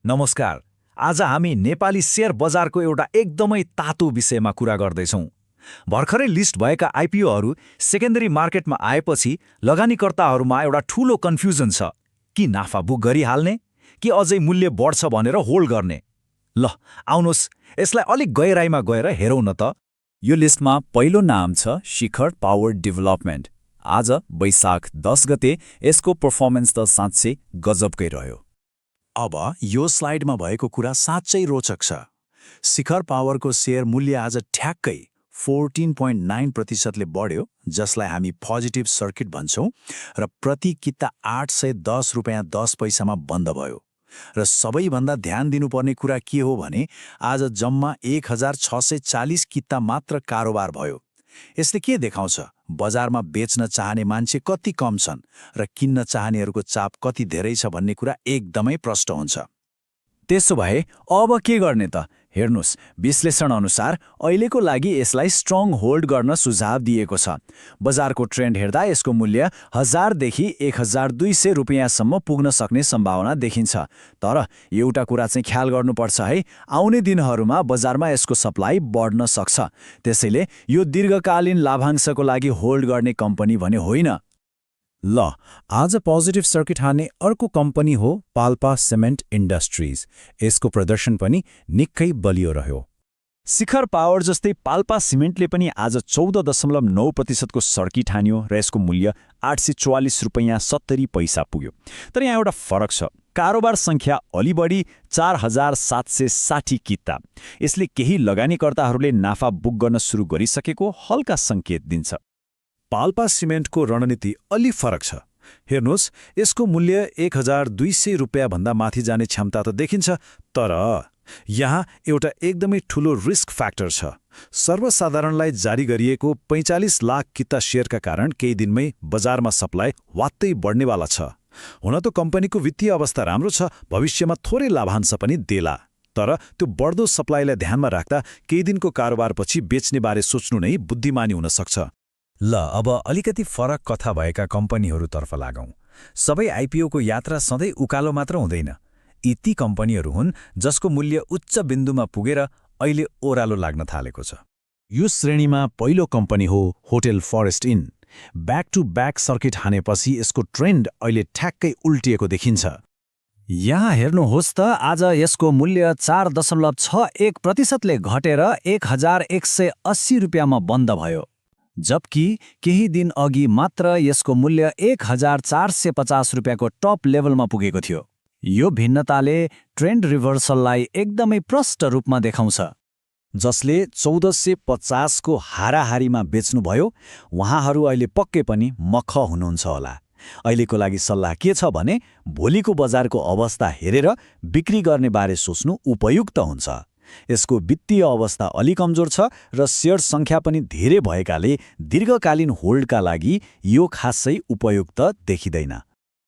नमस्कार। आज हामी नेपाली शेयर बजारको एउटा एकदमै तातो विषयमा कुरा गर्दैछौँ। भर्खरै लिस्ट भएका आइपिओहरू सेकेन्डरी मार्केटमा आएपछि लगानीकर्ताहरूमा एउटा ठूलो कन्फ्युजन छ कि नाफा बुक गरिहाल्ने कि अझै मूल्य बढ्छ भनेर होल्ड गर्ने। ल आउनुहोस् यसलाई अलिक गहिराईमा गएर हेरौँ न त। यो लिस्टमा पहिलो नाम छ शिखर पावर डेभलपमेन्ट। आज वैशाख 10 गते यसको पर्फर्मेन्स त साँच्चै गजबकै रह्यो। अब यो स्लाइडमा भएको कुरा साँच्चै रोचक छ। शिखर पावरको शेयर मूल्य आज ठ्याक्कै 14.9%ले बढ्यो, जसलाई हामी पोजिटिभ सर्किट भन्छौँ, र प्रति किता 810 रुपैयाँ 10 पैसामा बन्द भयो। र सबैभन्दा ध्यान दिनुपर्ने कुरा के हो भने आज जम्मा 1640 किता मात्र कारोबार भयो। यसले के देखाउँछ? बजारमा बेच्न चाहने मान्छे कति कम छन् र किन्न चाहनेहरूको चाप कति धेरै छ भन्ने कुरा एकदमै प्रष्ट हुन्छ। त्यसो भए अब के गर्ने त? हेर्नुस्, विश्लेषण अनुसार अहिलेको लागि यसलाई स्ट्रङ होल्ड गर्न सुझाव दिएको छ। बजारको ट्रेन्ड हेर्दा यसको मूल्य 1000 देखि 1200 रुपैयाँसम्म पुग्न सक्ने सम्भावना देखिन्छ। तर एउटा कुरा चाहिँ ख्याल गर्नुपर्छ है, आउने दिनहरूमा बजारमा यसको सप्लाई बढ्न सक्छ। त्यसैले यो दीर्घकालीन लाभांशको लागि होल्ड गर्ने कम्पनी भने होइन। ल आज पोजिटिभ सर्किट हान्ने अर्को कम्पनी हो पाल्पा सिमेन्ट इन्डस्ट्रिज। यसको प्रदर्शन पनि निकै बलियो रह्यो। शिखर पावर जस्तै पाल्पा सिमेन्टले पनि आज 14.9% को सर्किट हान्यो र यसको मूल्य 844 रुपैयाँ 70 पैसा पुग्यो। तर यहाँ एउटा फरक छ। कारोबार सङ्ख्या अलि बढी 4760 किता। यसले केही लगानीकर्ताहरूले नाफा बुक गर्न सुरु गरिसकेको हल्का सङ्केत दिन्छ। पाल्पा सिमेन्टको रणनीति अलि फरक छ। हेर्नुहोस्, यसको मूल्य 1200 रुपैयाँ भन्दा माथि जाने क्षमता त देखिन्छ, तर यहाँ एउटा एकदमै ठूलो रिस्क फ्याक्टर छ। सर्वसाधारणलाई जारी गरिएको 45 लाख किता शेयरका कारण केही दिनमै बजारमा सप्लाई वात्तै बढ्नेवाला छ। हुन त कम्पनीको वित्तीय अवस्था राम्रो छ, भविष्यमा थोरै लाभांश पनि देला। तर त्यो बढ्दो सप्लाईलाई ध्यानमा राख्दा केही दिनको कारोबारपछि बेच्नेबारे सोच्नु नै बुद्धिमानी हुन सक्छ। ल अब अलिकति फरक कथा भएका कम्पनीहरूतर्फ लागौँ। सबै आइपिओको यात्रा सधैँ उकालो मात्र हुँदैन। यी ती कम्पनीहरू हुन् जसको मूल्य उच्च बिन्दुमा पुगेर अहिले ओह्रालो लाग्न थालेको छ। यो श्रेणीमा पहिलो कम्पनी हो hotel forest inn. Back to back circuit हानेपछि यसको ट्रेन्ड अहिले ठ्याक्कै उल्टिएको देखिन्छ। यहाँ हेर्नुहोस् त, आज यसको मूल्य 4.61%ले घटेर 1180 रुपैयाँमा बन्द भयो, जबकि केही दिन अघि मात्र यसको मूल्य 1450 रुपैयाँको टप लेभलमा पुगेको थियो। यो भिन्नताले ट्रेन्ड रिभर्सललाई एकदमै प्रष्ट रूपमा देखाउँछ। जसले 1450 को हाराहारीमा बेच्नुभयो, उहाँहरू अहिले पक्कै पनि मख हुनुहुन्छ होला। अहिलेको लागि सल्लाह के छ भने भोलिको बजारको अवस्था हेरेर बिक्री गर्ने बारे सोच्नु उपयुक्त हुन्छ। यसको वित्तीय अवस्था अलि कमजोर छ र शेयर सङ्ख्या पनि धेरै भएकाले दीर्घकालीन होल्डका लागि यो खासै उपयुक्त देखिँदैन।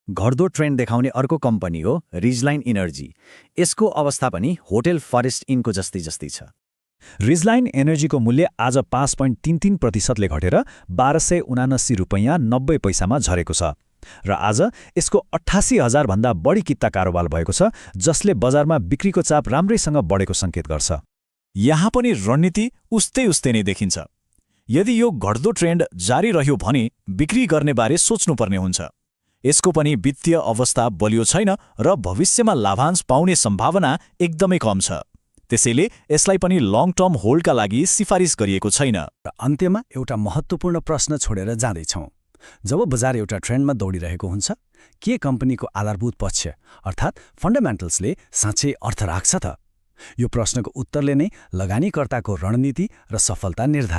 घट्दो ट्रेन्ड देखाउने अर्को कम्पनी हो रिजलाइन इनर्जी। यसको अवस्था पनि होटल फरेस्ट इनको जस्तै छ। रिजलाइन एनर्जीको मूल्य आज 5.33%ले घटेर 1279 रुपैयाँ 90 पैसामा झरेको छ र आज यसको 88,000 भन्दा बढी किता कारोबार भएको छ, जसले बजारमा बिक्रीको चाप राम्रैसँग बढेको सङ्केत गर्छ। यहाँ पनि रणनीति उस्तै नै देखिन्छ। यदि यो घट्दो ट्रेन्ड जारी रह्यो भने बिक्री गर्ने बारे सोच्नुपर्ने हुन्छ। यसको पनि वित्तीय अवस्था बलियो छैन र भविष्यमा लाभांश पाउने सम्भावना एकदमै कम छ। त्यसैले यसलाई पनि लङ टर्म होल्डका लागि सिफारिस गरिएको छैन। र अन्त्यमा एउटा महत्त्वपूर्ण प्रश्न छोडेर जाँदैछौँ। जब बजार एउटा ट्रेन्डमा दौडिरहेको हुन्छ, के कम्पनीको आधारभूत पक्ष अर्थात् फन्डामेन्टल्सले साँच्चै अर्थ राख्छ त? यो प्रश्नको उत्तरले नै लगानीकर्ताको रणनीति र सफलता निर्धारण